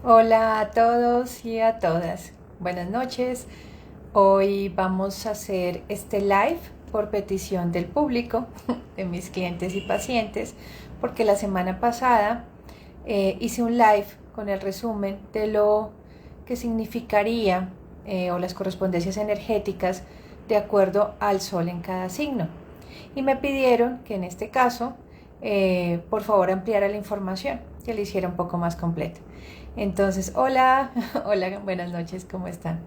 Hola a todos y a todas. Buenas noches. Hoy vamos a hacer este live por petición del público, de mis clientes y pacientes, porque la semana pasada hice un live con el resumen de lo que significaría o las correspondencias energéticas de acuerdo al sol en cada signo. Y me pidieron que en este caso, por favor, ampliara la información, que la hiciera un poco más completa. Entonces, hola, hola, buenas noches, ¿cómo están?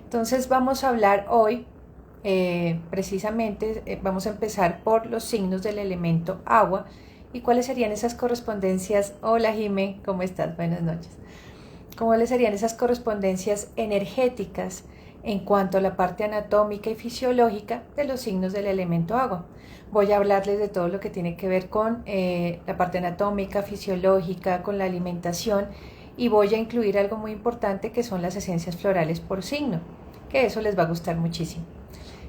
Entonces vamos a hablar hoy, precisamente, vamos a empezar por los signos del elemento agua y cuáles serían esas correspondencias. Hola, Jime, ¿cómo estás? Buenas noches. ¿Cuáles serían esas correspondencias energéticas en cuanto a la parte anatómica y fisiológica de los signos del elemento agua? Voy a hablarles de todo lo que tiene que ver con la parte anatómica, fisiológica, con la alimentación, y voy a incluir algo muy importante que son las esencias florales por signo, que eso les va a gustar muchísimo.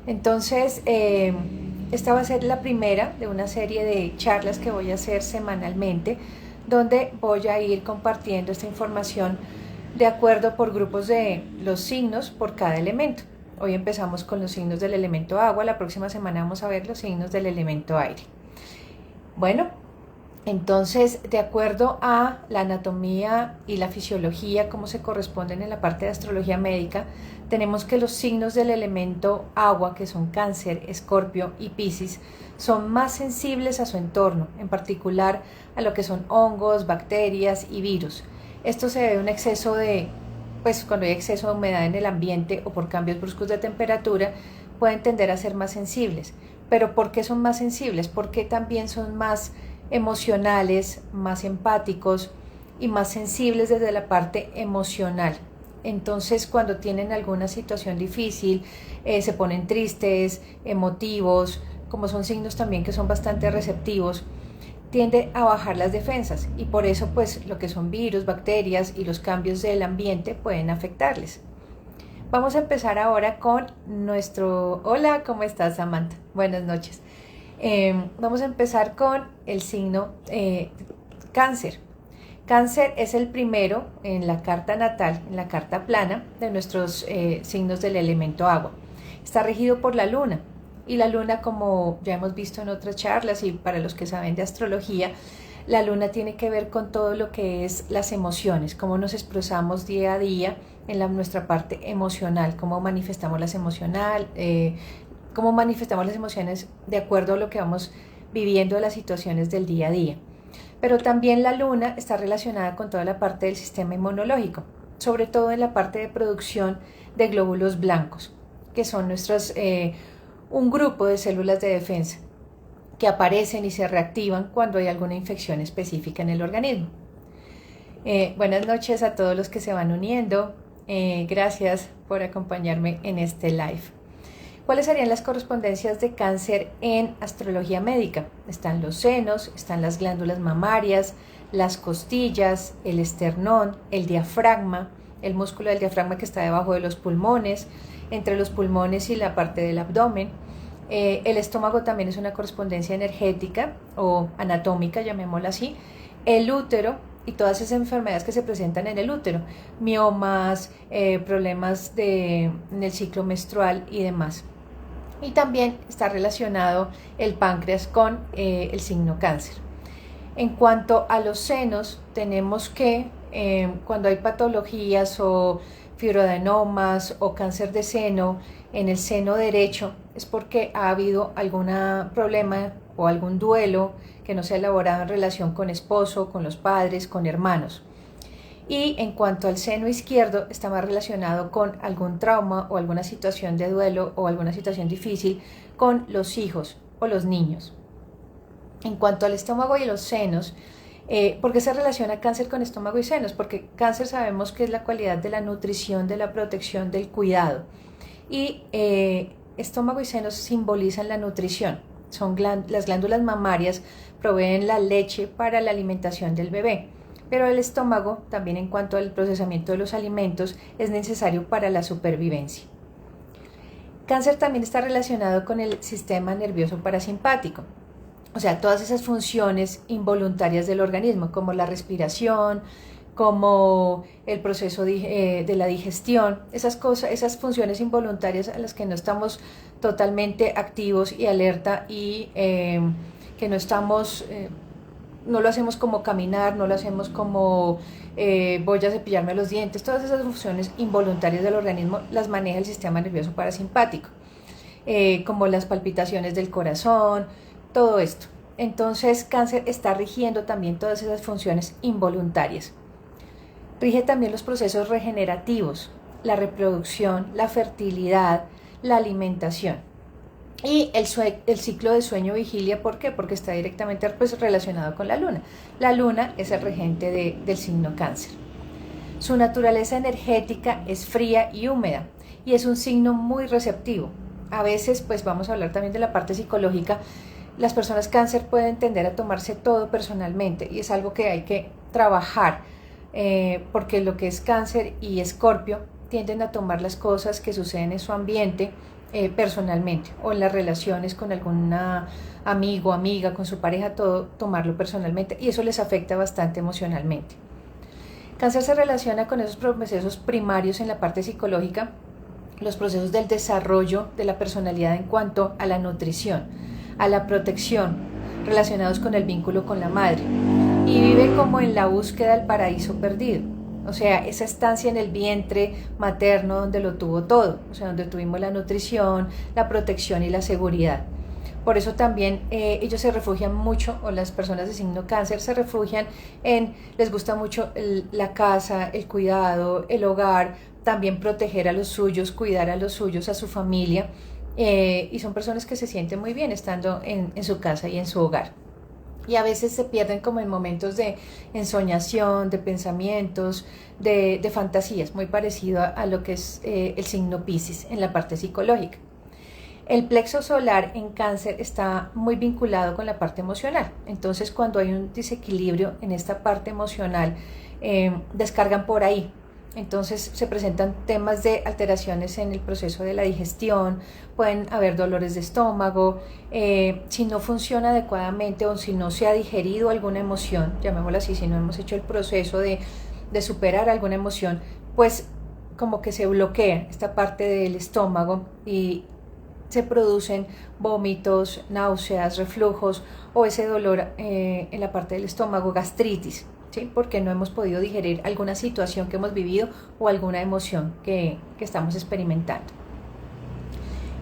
Entonces, esta va a ser la primera de una serie de charlas que voy a hacer semanalmente, donde voy a ir compartiendo esta información de acuerdo por grupos de los signos por cada elemento. Hoy empezamos con los signos del elemento agua, la próxima semana vamos a ver los signos del elemento aire. Bueno, entonces, de acuerdo a la anatomía y la fisiología, cómo se corresponden en la parte de astrología médica, tenemos que los signos del elemento agua, que son Cáncer, Escorpio y Piscis, son más sensibles a su entorno, en particular a lo que son hongos, bacterias y virus. Esto se debe a un exceso de, pues cuando hay exceso de humedad en el ambiente o por cambios bruscos de temperatura, pueden tender a ser más sensibles. Pero ¿por qué son más sensibles? Porque también son más emocionales, más empáticos y más sensibles desde la parte emocional. Entonces, cuando tienen alguna situación difícil, se ponen tristes, emotivos, como son signos también que son bastante receptivos, tiende a bajar las defensas y por eso pues lo que son virus, bacterias y los cambios del ambiente pueden afectarles. Vamos a empezar ahora con nuestro... Hola, ¿cómo estás, Samantha? Buenas noches. Vamos a empezar con el signo Cáncer. Cáncer es el primero en la carta natal, en la carta plana de nuestros signos del elemento agua. Está regido por la luna. Y la luna, como ya hemos visto en otras charlas y para los que saben de astrología, la luna tiene que ver con todo lo que es las emociones, cómo nos expresamos día a día en nuestra parte emocional, cómo manifestamos cómo manifestamos las emociones de acuerdo a lo que vamos viviendo de las situaciones del día a día. Pero también la luna está relacionada con toda la parte del sistema inmunológico, sobre todo en la parte de producción de glóbulos blancos, que son un grupo de células de defensa que aparecen y se reactivan cuando hay alguna infección específica en el organismo. Buenas noches a todos los que se van uniendo. Gracias por acompañarme en este live. ¿Cuáles serían las correspondencias de Cáncer en astrología médica? Están los senos, están las glándulas mamarias, las costillas, el esternón, el diafragma, el músculo del diafragma que está debajo de los pulmones, entre los pulmones y la parte del abdomen. El estómago también es una correspondencia energética o anatómica, llamémosla así. El útero y todas esas enfermedades que se presentan en el útero, miomas, problemas en el ciclo menstrual y demás. Y también está relacionado el páncreas con el signo Cáncer. En cuanto a los senos, tenemos que cuando hay patologías o fibroadenomas o cáncer de seno en el seno derecho, es porque ha habido algún problema o algún duelo que no se ha elaborado en relación con esposo, con los padres, con hermanos. Y en cuanto al seno izquierdo, está más relacionado con algún trauma o alguna situación de duelo o alguna situación difícil con los hijos o los niños. En cuanto al estómago y los senos, ¿por qué se relaciona cáncer con estómago y senos? Porque cáncer sabemos que es la cualidad de la nutrición, de la protección, del cuidado. Y estómago y senos simbolizan la nutrición. Las glándulas mamarias proveen la leche para la alimentación del bebé. Pero el estómago, también en cuanto al procesamiento de los alimentos, es necesario para la supervivencia. Cáncer también está relacionado con el sistema nervioso parasimpático. O sea, todas esas funciones involuntarias del organismo, como la respiración, como el proceso de la digestión, esas cosas, esas funciones involuntarias a las que no estamos totalmente activos y alerta y que no estamos, no lo hacemos como caminar, no lo hacemos como voy a cepillarme los dientes, todas esas funciones involuntarias del organismo las maneja el sistema nervioso parasimpático, como las palpitaciones del corazón, todo esto. Entonces, cáncer está rigiendo también todas esas funciones involuntarias. Rige también los procesos regenerativos, la reproducción, la fertilidad, la alimentación y el ciclo de sueño-vigilia. ¿Por qué? Porque está directamente pues, relacionado con la luna. La luna es el regente del signo cáncer. Su naturaleza energética es fría y húmeda y es un signo muy receptivo. A veces, pues vamos a hablar también de la parte psicológica, las personas cáncer pueden tender a tomarse todo personalmente y es algo que hay que trabajar. Porque lo que es cáncer y escorpio tienden a tomar las cosas que suceden en su ambiente personalmente o en las relaciones con algún amigo, amiga, con su pareja, todo tomarlo personalmente y eso les afecta bastante emocionalmente. Cáncer se relaciona con esos procesos primarios en la parte psicológica, los procesos del desarrollo de la personalidad en cuanto a la nutrición, a la protección, relacionados con el vínculo con la madre. Y vive como en la búsqueda del paraíso perdido, o sea, esa estancia en el vientre materno donde lo tuvo todo, o sea, donde tuvimos la nutrición, la protección y la seguridad. Por eso también ellos se refugian mucho, o las personas de signo cáncer se refugian les gusta mucho la casa, el cuidado, el hogar, también proteger a los suyos, cuidar a los suyos, a su familia, y son personas que se sienten muy bien estando en su casa y en su hogar. Y a veces se pierden como en momentos de ensoñación, de pensamientos, de fantasías, muy parecido a lo que es el signo Piscis en la parte psicológica. El plexo solar en cáncer está muy vinculado con la parte emocional, entonces cuando hay un desequilibrio en esta parte emocional, descargan por ahí. Entonces se presentan temas de alteraciones en el proceso de la digestión, pueden haber dolores de estómago, si no funciona adecuadamente o si no se ha digerido alguna emoción, llamémoslo así, si no hemos hecho el proceso de superar alguna emoción, pues como que se bloquea esta parte del estómago y se producen vómitos, náuseas, reflujos o ese dolor en la parte del estómago, gastritis. ¿Sí? Porque no hemos podido digerir alguna situación que hemos vivido o alguna emoción que estamos experimentando.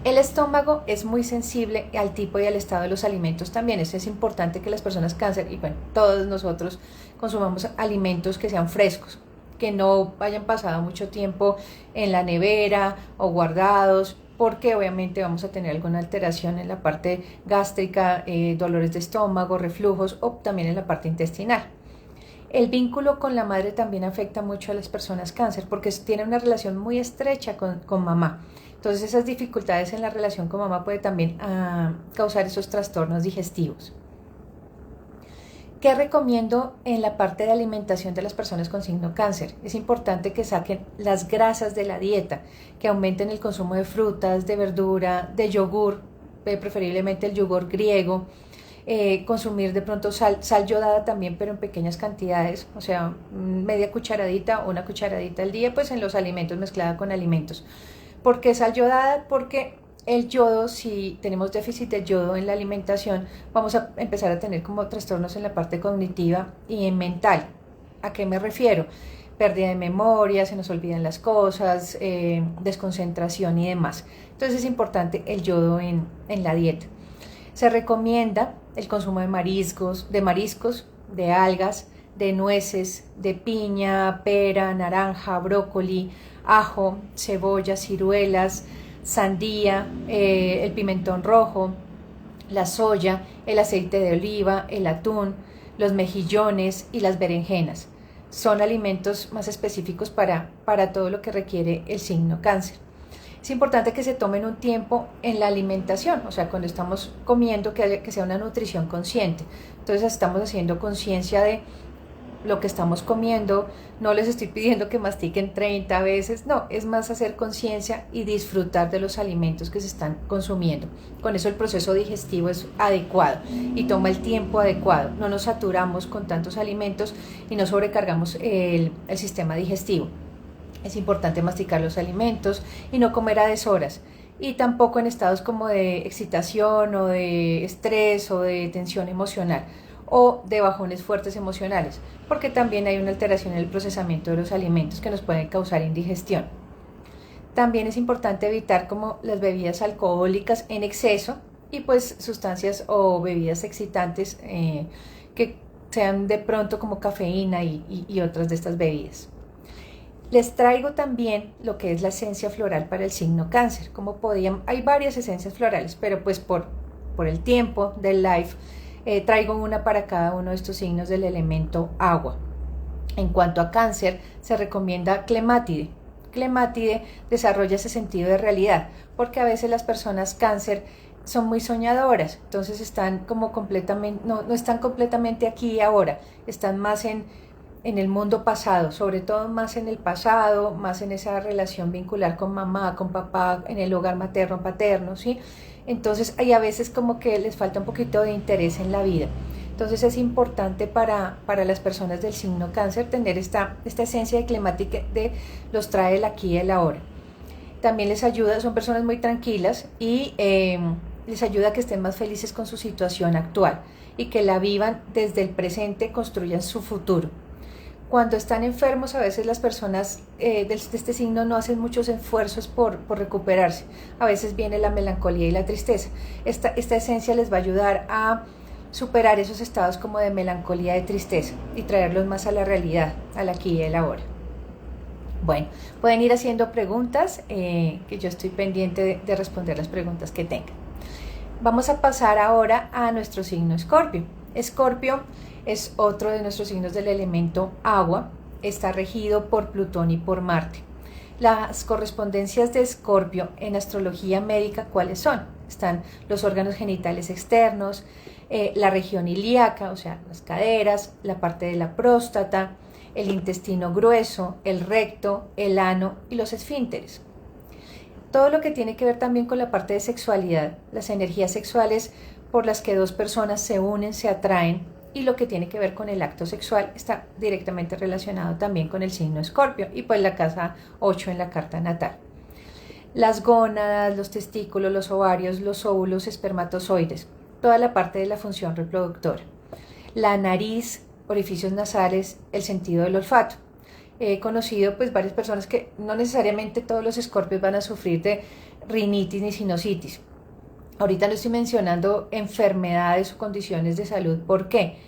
El estómago es muy sensible al tipo y al estado de los alimentos también. Eso es importante que las personas cáncer, y bueno, todos nosotros consumamos alimentos que sean frescos, que no hayan pasado mucho tiempo en la nevera o guardados, porque obviamente vamos a tener alguna alteración en la parte gástrica, dolores de estómago, reflujos o también en la parte intestinal. El vínculo con la madre también afecta mucho a las personas cáncer porque tienen una relación muy estrecha con mamá. Entonces esas dificultades en la relación con mamá puede también causar esos trastornos digestivos. ¿Qué recomiendo en la parte de alimentación de las personas con signo cáncer? Es importante que saquen las grasas de la dieta, que aumenten el consumo de frutas, de verdura, de yogur, preferiblemente el yogur griego. Consumir de pronto sal yodada también, pero en pequeñas cantidades, o sea, media cucharadita o una cucharadita al día, pues en los alimentos, mezclada con alimentos. ¿Por qué sal yodada? Porque el yodo, si tenemos déficit de yodo en la alimentación, vamos a empezar a tener como trastornos en la parte cognitiva y mental. ¿A qué me refiero? Pérdida de memoria, se nos olvidan las cosas, desconcentración y demás. Entonces es importante el yodo en la dieta. Se recomienda el consumo de mariscos, de algas, de nueces, de piña, pera, naranja, brócoli, ajo, cebolla, ciruelas, sandía, el pimentón rojo, la soya, el aceite de oliva, el atún, los mejillones y las berenjenas. Son alimentos más específicos para todo lo que requiere el signo cáncer. Es importante que se tomen un tiempo en la alimentación, o sea, cuando estamos comiendo, que sea una nutrición consciente. Entonces estamos haciendo conciencia de lo que estamos comiendo. No les estoy pidiendo que mastiquen 30 veces, no, es más hacer conciencia y disfrutar de los alimentos que se están consumiendo. Con eso el proceso digestivo es adecuado y toma el tiempo adecuado. No nos saturamos con tantos alimentos y no sobrecargamos el sistema digestivo. Es importante masticar los alimentos y no comer a deshoras. Y tampoco en estados como de excitación o de estrés o de tensión emocional o de bajones fuertes emocionales, porque también hay una alteración en el procesamiento de los alimentos que nos pueden causar indigestión. También es importante evitar como las bebidas alcohólicas en exceso y pues sustancias o bebidas excitantes que sean de pronto como cafeína y otras de estas bebidas. Les traigo también lo que es la esencia floral para el signo Cáncer. Hay varias esencias florales, pero pues por el tiempo del live traigo una para cada uno de estos signos del elemento agua. En cuanto a Cáncer, se recomienda Clemátide. Clemátide desarrolla ese sentido de realidad, porque a veces las personas Cáncer son muy soñadoras, entonces están como completamente, no están completamente aquí y ahora, están más en el mundo pasado, sobre todo más en el pasado, más en esa relación vincular con mamá, con papá, en el hogar materno, paterno, ¿sí? Entonces hay a veces como que les falta un poquito de interés en la vida. Entonces es importante para las personas del signo Cáncer tener esta esencia de climática de los trae el aquí y el ahora. También les ayuda, son personas muy tranquilas y les ayuda a que estén más felices con su situación actual y que la vivan desde el presente, construyan su futuro. Cuando están enfermos, a veces las personas de este signo no hacen muchos esfuerzos por recuperarse. A veces viene la melancolía y la tristeza. Esta esencia les va a ayudar a superar esos estados como de melancolía y tristeza y traerlos más a la realidad, al aquí y el ahora. Bueno, pueden ir haciendo preguntas, que yo estoy pendiente de responder las preguntas que tengan. Vamos a pasar ahora a nuestro signo Escorpio. Escorpio es otro de nuestros signos del elemento agua, está regido por Plutón y por Marte. Las correspondencias de Escorpio en astrología médica, ¿cuáles son? Están los órganos genitales externos, la región ilíaca, o sea, las caderas, la parte de la próstata, el intestino grueso, el recto, el ano y los esfínteres. Todo lo que tiene que ver también con la parte de sexualidad, las energías sexuales por las que dos personas se unen, se atraen, y lo que tiene que ver con el acto sexual está directamente relacionado también con el signo Escorpio y pues la casa 8 en la carta natal. Las gónadas, los testículos, los ovarios, los óvulos, espermatozoides, toda la parte de la función reproductora. La nariz, orificios nasales, el sentido del olfato. He conocido pues varias personas que no necesariamente todos los escorpios van a sufrir de rinitis ni sinusitis. Ahorita no estoy mencionando enfermedades o condiciones de salud. ¿Por qué?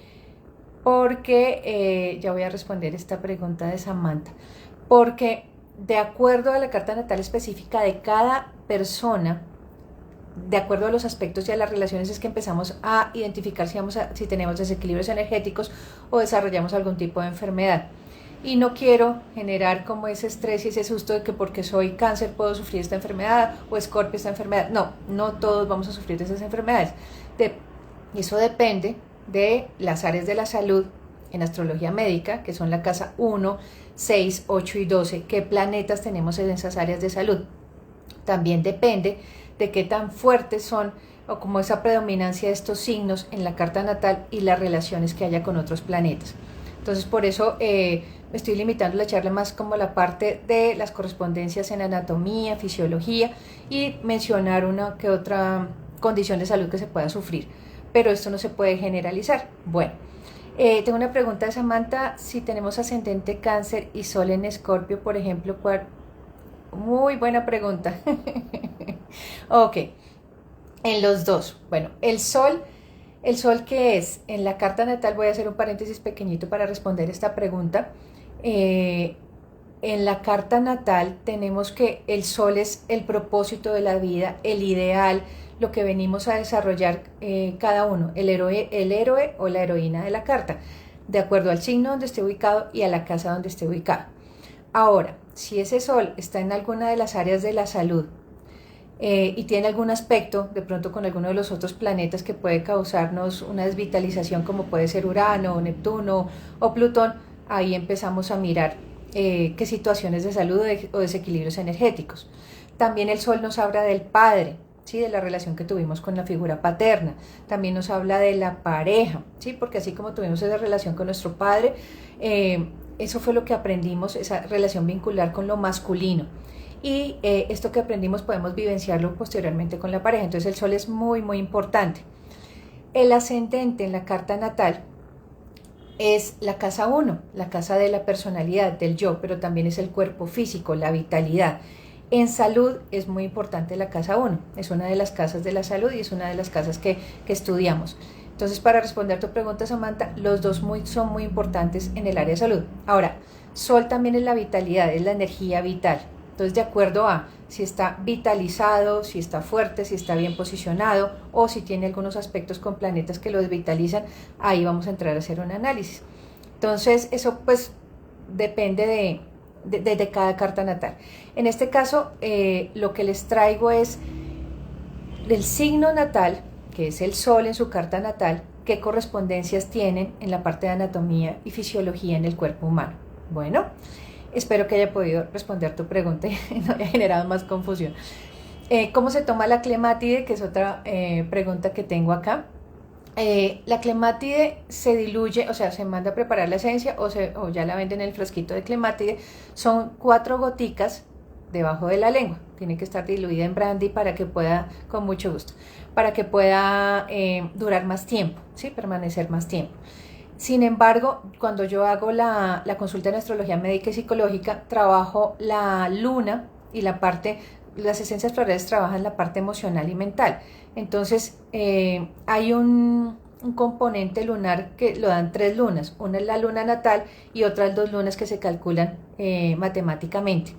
Porque, ya voy a responder esta pregunta de Samantha, porque de acuerdo a la carta natal específica de cada persona, de acuerdo a los aspectos y a las relaciones, es que empezamos a identificar si tenemos desequilibrios energéticos o desarrollamos algún tipo de enfermedad. Y no quiero generar como ese estrés y ese susto de que porque soy Cáncer puedo sufrir esta enfermedad o Escorpio esta enfermedad. No todos vamos a sufrir de esas enfermedades. Eso depende de las áreas de la salud en astrología médica, que son la casa 1, 6, 8 y 12, qué planetas tenemos en esas áreas de salud. También depende de qué tan fuertes son o como esa predominancia de estos signos en la carta natal y las relaciones que haya con otros planetas. Entonces por eso me estoy limitando la charla más como la parte de las correspondencias en anatomía, fisiología y mencionar una que otra condición de salud que se pueda sufrir, pero esto no se puede generalizar. Bueno, tengo una pregunta de Samantha, si tenemos ascendente Cáncer y Sol en Escorpio, por ejemplo, ¿cuál? Muy buena pregunta. Ok, en los dos. Bueno, el Sol que es en la carta natal, voy a hacer un paréntesis pequeñito para responder esta pregunta. En la carta natal tenemos que el Sol es el propósito de la vida, el ideal, lo que venimos a desarrollar cada uno, el héroe o la heroína de la carta, de acuerdo al signo donde esté ubicado y a la casa donde esté ubicado. Ahora, si ese Sol está en alguna de las áreas de la salud, y tiene algún aspecto, de pronto con alguno de los otros planetas que puede causarnos una desvitalización, como puede ser Urano, Neptuno o Plutón, ahí empezamos a mirar qué situaciones de salud o desequilibrios energéticos. También el Sol nos habla del padre, ¿sí? De la relación que tuvimos con la figura paterna. También nos habla de la pareja, ¿sí? Porque así como tuvimos esa relación con nuestro padre, eso fue lo que aprendimos, esa relación vincular con lo masculino. Y esto que aprendimos podemos vivenciarlo posteriormente con la pareja. Entonces el Sol es muy, muy importante. El ascendente en la carta natal es la casa 1, la casa de la personalidad, del yo, pero también es el cuerpo físico, la vitalidad. En salud es muy importante la casa 1, es una de las casas de la salud y es una de las casas que estudiamos. Entonces, para responder a tu pregunta, Samantha, los dos son muy importantes en el área de salud. Ahora, Sol también es la vitalidad, es la energía vital. Entonces, de acuerdo a si está vitalizado, si está fuerte, si está bien posicionado o si tiene algunos aspectos con planetas que lo desvitalizan, ahí vamos a entrar a hacer un análisis. Entonces, eso pues depende de cada carta natal. En este caso, lo que les traigo es del signo natal, que es el Sol en su carta natal, qué correspondencias tienen en la parte de anatomía y fisiología en el cuerpo humano. Bueno, espero que haya podido responder tu pregunta y no haya generado más confusión. ¿Cómo se toma la clemátide? Que es otra pregunta que tengo acá. La clemátide se diluye, o sea, se manda a preparar la esencia o ya la venden en el frasquito de clemátide. Son 4 goticas debajo de la lengua. Tiene que estar diluida en brandy para que pueda, con mucho gusto, para que pueda durar más tiempo, ¿sí? Permanecer más tiempo. Sin embargo, cuando yo hago la consulta de astrología médica y psicológica, trabajo la luna y las esencias florales trabajan la parte emocional y mental. Entonces, hay un componente lunar que lo dan 3 lunas. Una es la luna natal y otras 2 lunas que se calculan matemáticamente.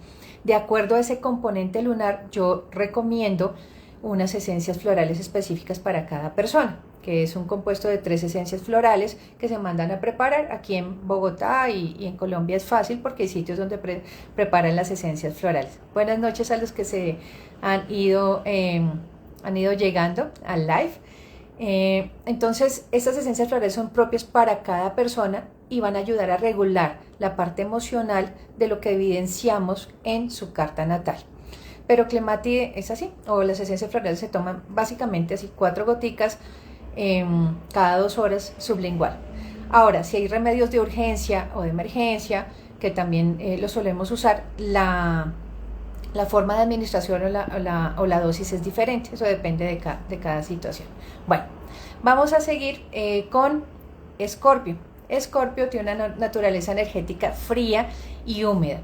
De acuerdo a ese componente lunar, yo recomiendo unas esencias florales específicas para cada persona, que es un compuesto de 3 esencias florales que se mandan a preparar. Aquí en Bogotá y en Colombia es fácil porque hay sitios donde preparan las esencias florales. Buenas noches a los que se han ido llegando al live. Entonces, estas esencias florales son propias para cada persona y van a ayudar a regular la parte emocional de lo que evidenciamos en su carta natal. Pero clemátide es así, o las esencias florales se toman básicamente así 4 goticas cada 2 horas sublingual. Ahora, si hay remedios de urgencia o de emergencia, que también lo solemos usar, la forma de administración o la dosis es diferente, eso depende de cada situación. Bueno, vamos a seguir con Escorpio. Escorpio tiene una naturaleza energética fría y húmeda.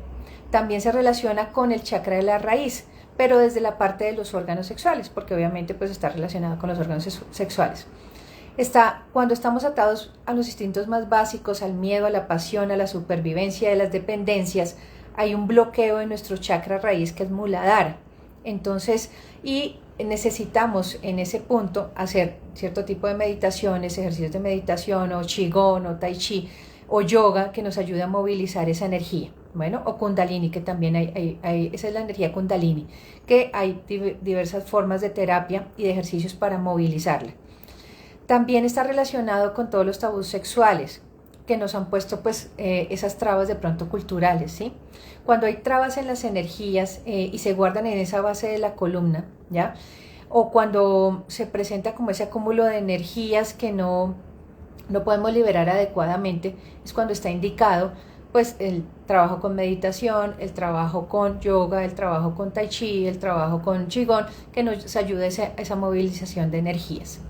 También se relaciona con el chakra de la raíz, pero desde la parte de los órganos sexuales, porque obviamente pues está relacionado con los órganos sexuales. Cuando estamos atados a los instintos más básicos, al miedo, a la pasión, a la supervivencia de las dependencias, hay un bloqueo en nuestro chakra raíz que es Muladhara. Entonces, y necesitamos en ese punto hacer cierto tipo de meditaciones, ejercicios de meditación o Qigong o Tai Chi o yoga que nos ayude a movilizar esa energía. Bueno, o Kundalini, que también esa es la energía Kundalini, que hay diversas formas de terapia y de ejercicios para movilizarla. También está relacionado con todos los tabús sexuales que nos han puesto pues esas trabas de pronto culturales, ¿sí? Cuando hay trabas en las energías y se guardan en esa base de la columna, ¿ya? O cuando se presenta como ese acúmulo de energías que no podemos liberar adecuadamente, es cuando está indicado pues el trabajo con meditación, el trabajo con yoga, el trabajo con tai chi, el trabajo con qigong, que nos ayuda a esa movilización de energías.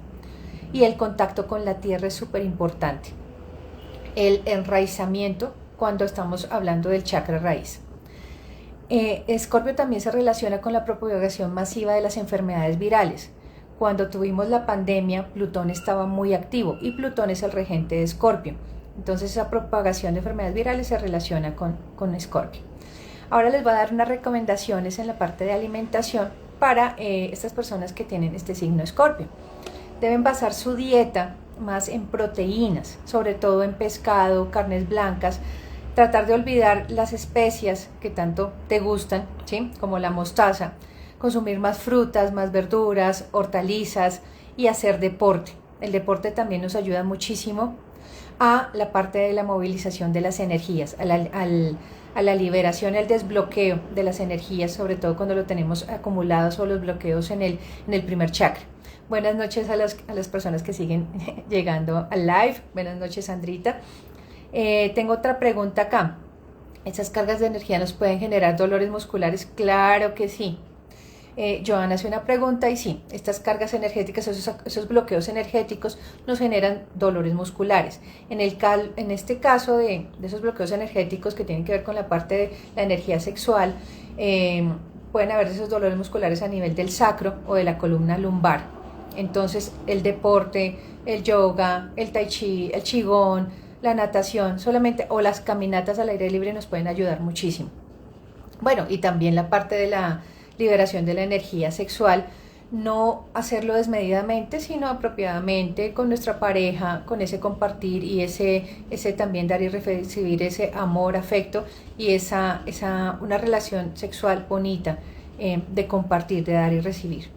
Y el contacto con la tierra es súper importante. El enraizamiento cuando estamos hablando del chakra raíz. Escorpio también se relaciona con la propagación masiva de las enfermedades virales. Cuando tuvimos la pandemia, Plutón estaba muy activo y Plutón es el regente de Escorpio. Entonces esa propagación de enfermedades virales se relaciona con Escorpio. Ahora les voy a dar unas recomendaciones en la parte de alimentación para estas personas que tienen este signo Escorpio. Deben basar su dieta más en proteínas, sobre todo en pescado, carnes blancas. Tratar de olvidar las especias que tanto te gustan, ¿sí? Como la mostaza. consumir más frutas, más verduras, hortalizas y hacer deporte. El deporte también nos ayuda muchísimo a la parte de la movilización de las energías, a la liberación, el desbloqueo de las energías, sobre todo cuando lo tenemos acumulados o los bloqueos en el primer chakra. Buenas noches a las personas que siguen llegando al live. Buenas noches, Sandrita. Tengo otra pregunta acá. ¿Esas cargas de energía nos pueden generar dolores musculares? Claro que sí. Joana hace una pregunta y sí, estas cargas energéticas, esos bloqueos energéticos nos generan dolores musculares. En este caso de esos bloqueos energéticos que tienen que ver con la parte de la energía sexual, pueden haber esos dolores musculares a nivel del sacro o de la columna lumbar. Entonces el deporte, el yoga, el tai chi, el qigong, la natación solamente o las caminatas al aire libre nos pueden ayudar muchísimo. Bueno, y también la parte de la liberación de la energía sexual, no hacerlo desmedidamente, sino apropiadamente con nuestra pareja, con ese compartir y ese también dar y recibir ese amor, afecto y una relación sexual bonita de compartir, de dar y recibir.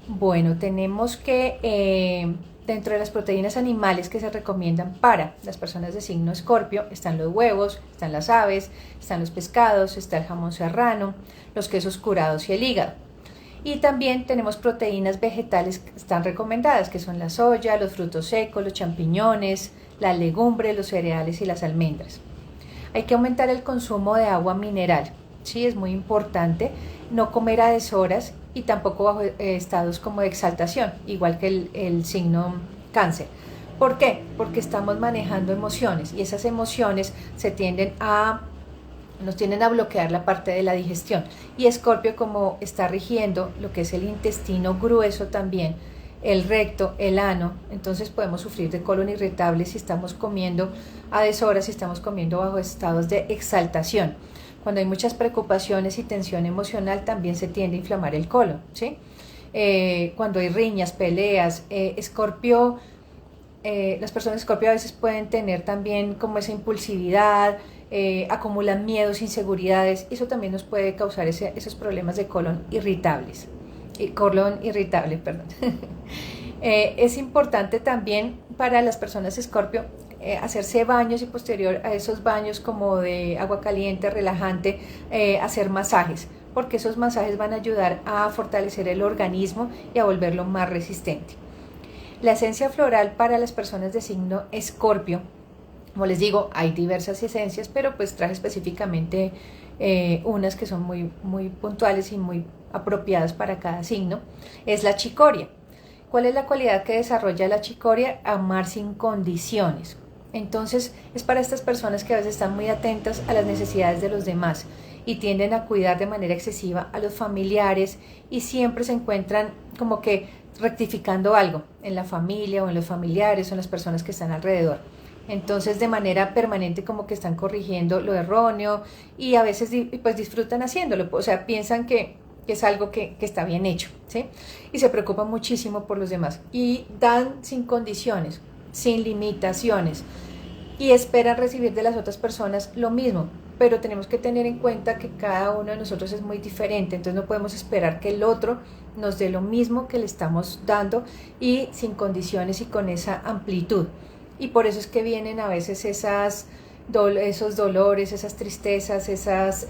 Bueno, tenemos que dentro de las proteínas animales que se recomiendan para las personas de signo Escorpio están los huevos, están las aves, están los pescados, está el jamón serrano, los quesos curados y el hígado. Y también tenemos proteínas vegetales que están recomendadas, que son la soya, los frutos secos, los champiñones, la legumbre, los cereales y las almendras. Hay que aumentar el consumo de agua mineral, sí, es muy importante, no comer a deshoras y tampoco bajo estados como de exaltación, igual que el signo Cáncer. ¿Por qué? Porque estamos manejando emociones y esas emociones nos tienden a bloquear la parte de la digestión. Y Escorpio, como está rigiendo lo que es el intestino grueso también, el recto, el ano, entonces podemos sufrir de colon irritable si estamos comiendo a deshoras, si estamos comiendo bajo estados de exaltación. Cuando hay muchas preocupaciones y tensión emocional también se tiende a inflamar el colon, ¿sí? Cuando hay riñas, peleas, Escorpio, las personas de Escorpio a veces pueden tener también como esa impulsividad, acumulan miedos, inseguridades, y eso también nos puede causar esos problemas de colon irritable, perdón. Es importante también para las personas de Escorpio hacerse baños y posterior a esos baños como de agua caliente, relajante, hacer masajes, porque esos masajes van a ayudar a fortalecer el organismo y a volverlo más resistente. La esencia floral para las personas de signo Escorpio, como les digo, hay diversas esencias, pero pues traje específicamente unas que son muy, muy puntuales y muy apropiadas para cada signo, es la chicoria. ¿Cuál es la cualidad que desarrolla la chicoria? Amar sin condiciones. Entonces es para estas personas que a veces están muy atentas a las necesidades de los demás y tienden a cuidar de manera excesiva a los familiares y siempre se encuentran como que rectificando algo en la familia o en los familiares o en las personas que están alrededor. Entonces de manera permanente como que están corrigiendo lo erróneo y a veces pues disfrutan haciéndolo, o sea, piensan que es algo que está bien hecho, ¿sí? Y se preocupan muchísimo por los demás y dan sin condiciones, sin limitaciones y esperan recibir de las otras personas lo mismo, pero tenemos que tener en cuenta que cada uno de nosotros es muy diferente, entonces no podemos esperar que el otro nos dé lo mismo que le estamos dando y sin condiciones y con esa amplitud. Y por eso es que vienen a veces esos dolores, esas tristezas, esas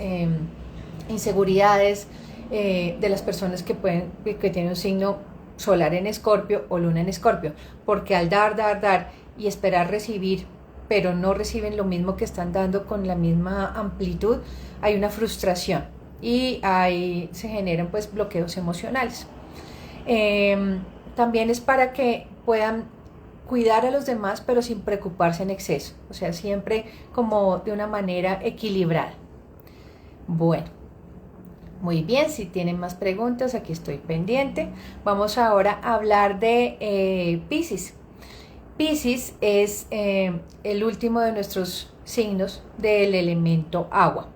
inseguridades de las personas que tienen un signo solar en Escorpio o luna en Escorpio, porque al dar y esperar recibir, pero no reciben lo mismo que están dando con la misma amplitud, hay una frustración y ahí se generan pues bloqueos emocionales. También es para que puedan cuidar a los demás pero sin preocuparse en exceso, o sea, siempre como de una manera equilibrada. Bueno, muy bien, si tienen más preguntas, aquí estoy pendiente. Vamos ahora a hablar de Piscis. Piscis es el último de nuestros signos del elemento agua.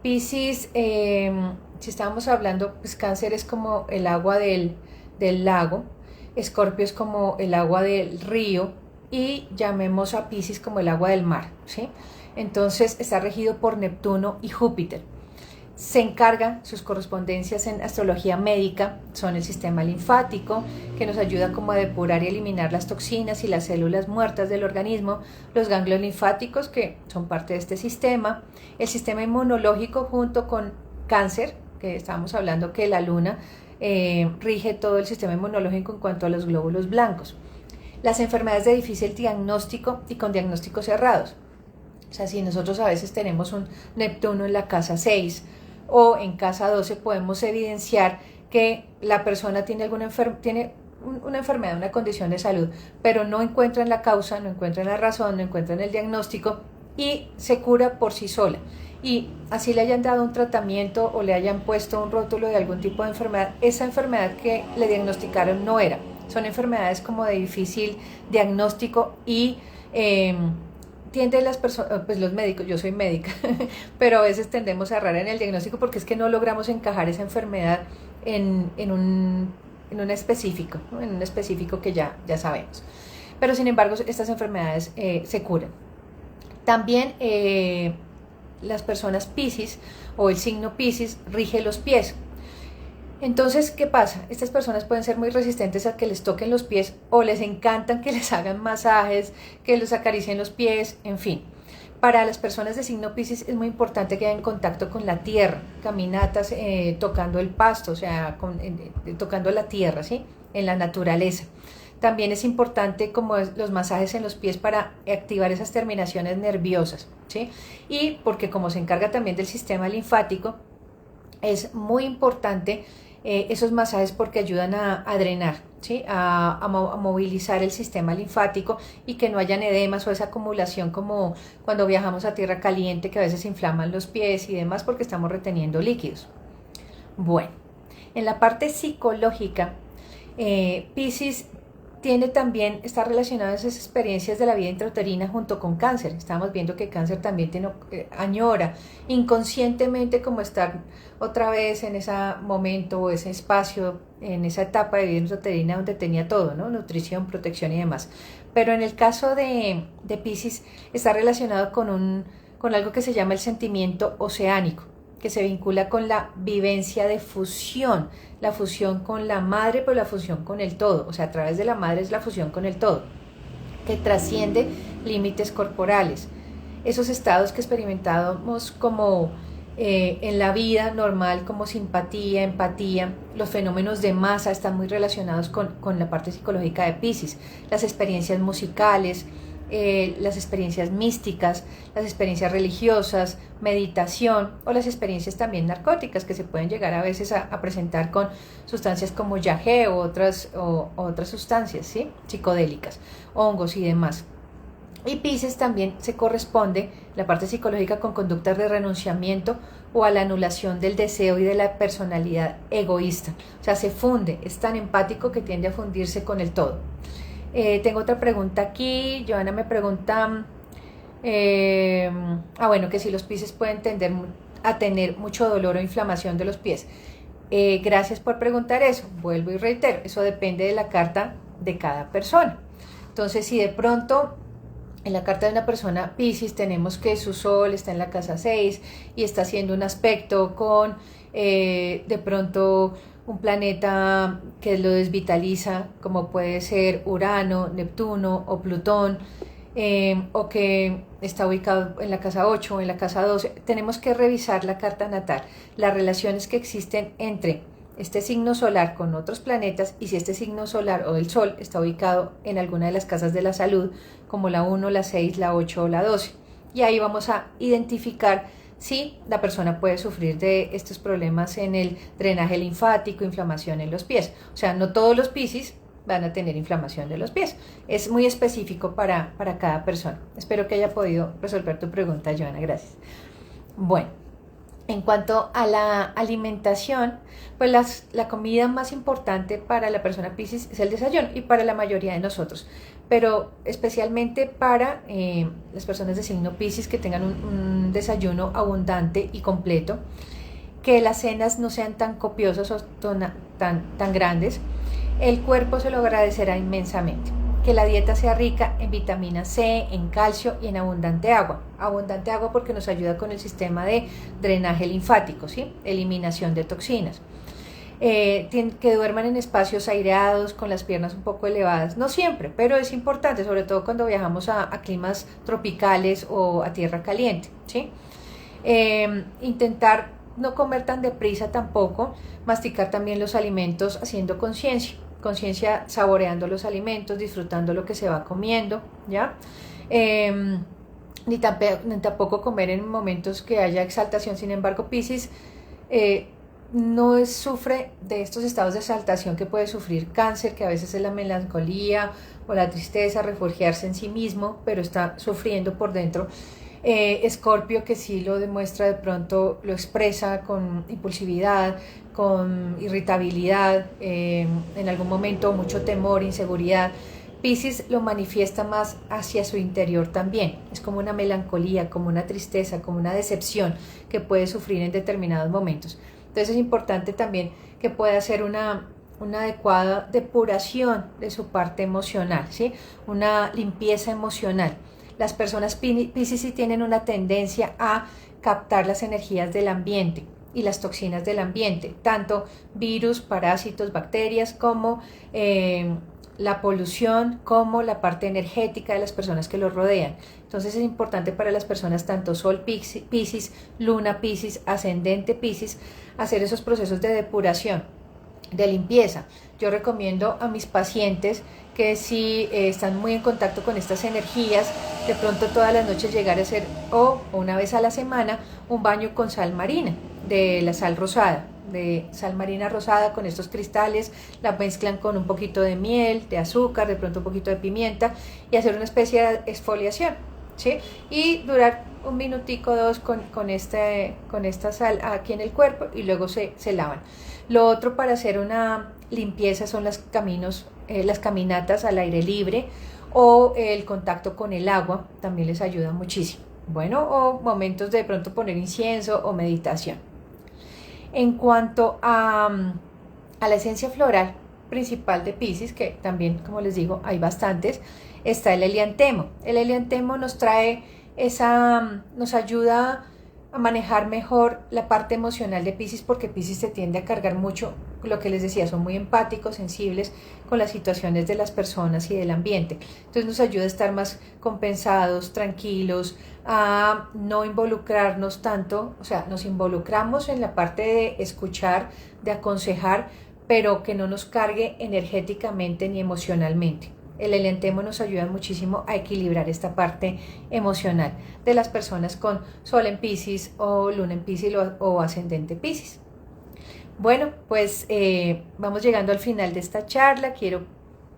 Piscis, si estábamos hablando, pues Cáncer es como el agua del lago, Escorpio es como el agua del río y llamemos a Piscis como el agua del mar, ¿sí? Entonces está regido por Neptuno y Júpiter. se encarga, sus correspondencias en astrología médica son el sistema linfático, que nos ayuda como a depurar y eliminar las toxinas y las células muertas del organismo, los ganglios linfáticos, que son parte de este sistema, el sistema inmunológico junto con cáncer, que estábamos hablando que la luna rige todo el sistema inmunológico en cuanto a los glóbulos blancos, las enfermedades de difícil diagnóstico y con diagnósticos cerrados. O sea, si nosotros a veces tenemos un Neptuno en la casa 6 o en casa 12, podemos evidenciar que la persona tiene una enfermedad, una condición de salud, pero no encuentran la causa, no encuentran la razón, no encuentran el diagnóstico y se cura por sí sola. Y así le hayan dado un tratamiento o le hayan puesto un rótulo de algún tipo de enfermedad, esa enfermedad que le diagnosticaron no era. Son enfermedades como de difícil diagnóstico y tienden las personas, pues los médicos, yo soy médica, pero a veces tendemos a errar en el diagnóstico porque es que no logramos encajar esa enfermedad en un específico, ¿no? En un específico que ya sabemos. Pero sin embargo, estas enfermedades se curan. También las personas Piscis o el signo Piscis rige los pies. Entonces, ¿qué pasa? Estas personas pueden ser muy resistentes a que les toquen los pies o les encantan que les hagan masajes, que los acaricien los pies, en fin. Para las personas de signo Piscis es muy importante que hagan contacto con la tierra, caminatas tocando el pasto, o sea, tocando la tierra, ¿sí? En la naturaleza. También es importante como los masajes en los pies para activar esas terminaciones nerviosas, ¿sí? Y porque como se encarga también del sistema linfático, es muy importante esos masajes porque ayudan a drenar, ¿sí? a movilizar el sistema linfático y que no hayan edemas o esa acumulación como cuando viajamos a tierra caliente que a veces inflaman los pies y demás porque estamos reteniendo líquidos. Bueno, en la parte psicológica, Piscis está relacionado a esas experiencias de la vida intrauterina junto con cáncer. Estamos viendo que cáncer también añora inconscientemente como estar otra vez en ese momento o ese espacio, en esa etapa de vida intrauterina donde tenía todo, ¿no? Nutrición, protección y demás. Pero en el caso de Piscis está relacionado con algo que se llama el sentimiento oceánico, que se vincula con la vivencia de fusión, la fusión con la madre, pero la fusión con el todo, o sea, a través de la madre es la fusión con el todo, que trasciende límites corporales. Esos estados que experimentamos como en la vida normal, como simpatía, empatía, los fenómenos de masa están muy relacionados con la parte psicológica de Piscis, las experiencias musicales, las experiencias místicas, las experiencias religiosas, meditación o las experiencias también narcóticas que se pueden llegar a veces a presentar con sustancias como yagé o otras sustancias, ¿sí? Psicodélicas, hongos y demás. Y Piscis también se corresponde, la parte psicológica, con conductas de renunciamiento o a la anulación del deseo y de la personalidad egoísta. O sea, se funde, es tan empático que tiende a fundirse con el todo. Tengo otra pregunta aquí. Joana me pregunta, bueno, que si los Piscis pueden tender a tener mucho dolor o inflamación de los pies. Gracias por preguntar eso. Vuelvo y reitero, eso depende de la carta de cada persona. Entonces, si de pronto en la carta de una persona Piscis tenemos que su sol está en la casa 6 y está haciendo un aspecto con de pronto un planeta que lo desvitaliza, como puede ser Urano, Neptuno o Plutón, o que está ubicado en la casa 8 o en la casa 12, tenemos que revisar la carta natal, las relaciones que existen entre este signo solar con otros planetas y si este signo solar o el sol está ubicado en alguna de las casas de la salud, como la 1, la 6, la 8 o la 12. Y ahí vamos a identificar si la persona puede sufrir de estos problemas en el drenaje linfático, inflamación en los pies. O sea, no todos los Piscis van a tener inflamación de los pies. Es muy específico para cada persona. Espero que haya podido resolver tu pregunta, Joana. Gracias. Bueno, en cuanto a la alimentación, pues la comida más importante para la persona Piscis es el desayuno y para la mayoría de nosotros, pero especialmente para las personas de signo Piscis que tengan un desayuno abundante y completo, que las cenas no sean tan copiosas o tan grandes, el cuerpo se lo agradecerá inmensamente. que la dieta sea rica en vitamina C, en calcio y en abundante agua. Abundante agua porque nos ayuda con el sistema de drenaje linfático, ¿sí? Eliminación de toxinas. Que duerman en espacios aireados, con las piernas un poco elevadas. No siempre, pero es importante, sobre todo cuando viajamos a climas tropicales o a tierra caliente, ¿sí? Intentar no comer tan deprisa tampoco, masticar también los alimentos haciendo conciencia saboreando los alimentos, disfrutando lo que se va comiendo, ¿ya? Ni tampoco comer en momentos que haya exaltación. Sin embargo, Piscis no sufre de estos estados de exaltación que puede sufrir Cáncer, que a veces es la melancolía o la tristeza, refugiarse en sí mismo, pero está sufriendo por dentro. Escorpio, que sí lo demuestra de pronto, lo expresa con impulsividad, con irritabilidad, en algún momento mucho temor, inseguridad. Piscis lo manifiesta más hacia su interior también, es como una melancolía, como una tristeza, como una decepción que puede sufrir en determinados momentos. Entonces es importante también que pueda hacer una adecuada depuración de su parte emocional, ¿sí? Una limpieza emocional. Las personas Piscis sí tienen una tendencia a captar las energías del ambiente y las toxinas del ambiente, tanto virus, parásitos, bacterias, como la polución, como la parte energética de las personas que los rodean. Entonces es importante para las personas, tanto Sol Piscis, Luna Piscis, Ascendente Piscis, hacer esos procesos de depuración, de limpieza. Yo recomiendo a mis pacientes que si están muy en contacto con estas energías, de pronto todas las noches llegar a hacer, o una vez a la semana, un baño con sal marina, de la sal rosada, de sal marina rosada con estos cristales, la mezclan con un poquito de miel, de azúcar, de pronto un poquito de pimienta, y hacer una especie de exfoliación, ¿sí? Y durar un minutico, dos con esta sal aquí en el cuerpo, y luego se lavan. Lo otro para hacer una limpieza son las caminatas al aire libre, o el contacto con el agua también les ayuda muchísimo. Bueno, o momentos de pronto poner incienso o meditación. En cuanto a la esencia floral principal de Piscis, que también, como les digo, hay bastantes, está el heliantemo. El heliantemo nos ayuda a manejar mejor la parte emocional de Piscis, porque Piscis se tiende a cargar mucho, lo que les decía, son muy empáticos, sensibles con las situaciones de las personas y del ambiente. Entonces nos ayuda a estar más compensados, tranquilos, a no involucrarnos tanto, o sea, nos involucramos en la parte de escuchar, de aconsejar, pero que no nos cargue energéticamente ni emocionalmente. El heliantemo nos ayuda muchísimo a equilibrar esta parte emocional de las personas con Sol en Piscis o Luna en Piscis o Ascendente Piscis. Bueno, pues vamos llegando al final de esta charla. Quiero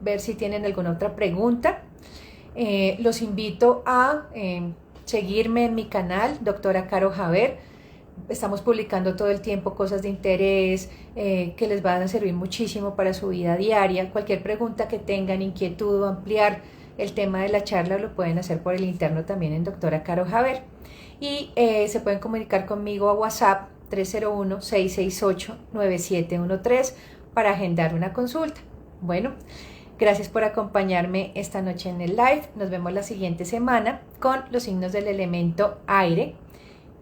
ver si tienen alguna otra pregunta. Los invito a seguirme en mi canal, Doctora Caro Javer. Estamos publicando todo el tiempo cosas de interés que les van a servir muchísimo para su vida diaria. Cualquier pregunta que tengan, inquietud o ampliar el tema de la charla, lo pueden hacer por el interno también en Doctora Caro Javer. Y se pueden comunicar conmigo a WhatsApp 301-668-9713 para agendar una consulta. Bueno, gracias por acompañarme esta noche en el live. Nos vemos la siguiente semana con los signos del elemento aire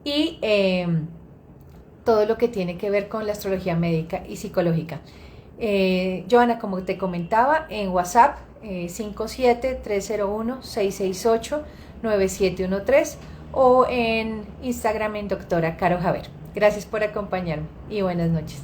y todo lo que tiene que ver con la astrología médica y psicológica. Joana, como te comentaba, en WhatsApp 57-301-668-9713 o en Instagram en Doctora Caro Javer. Gracias por acompañarme y buenas noches.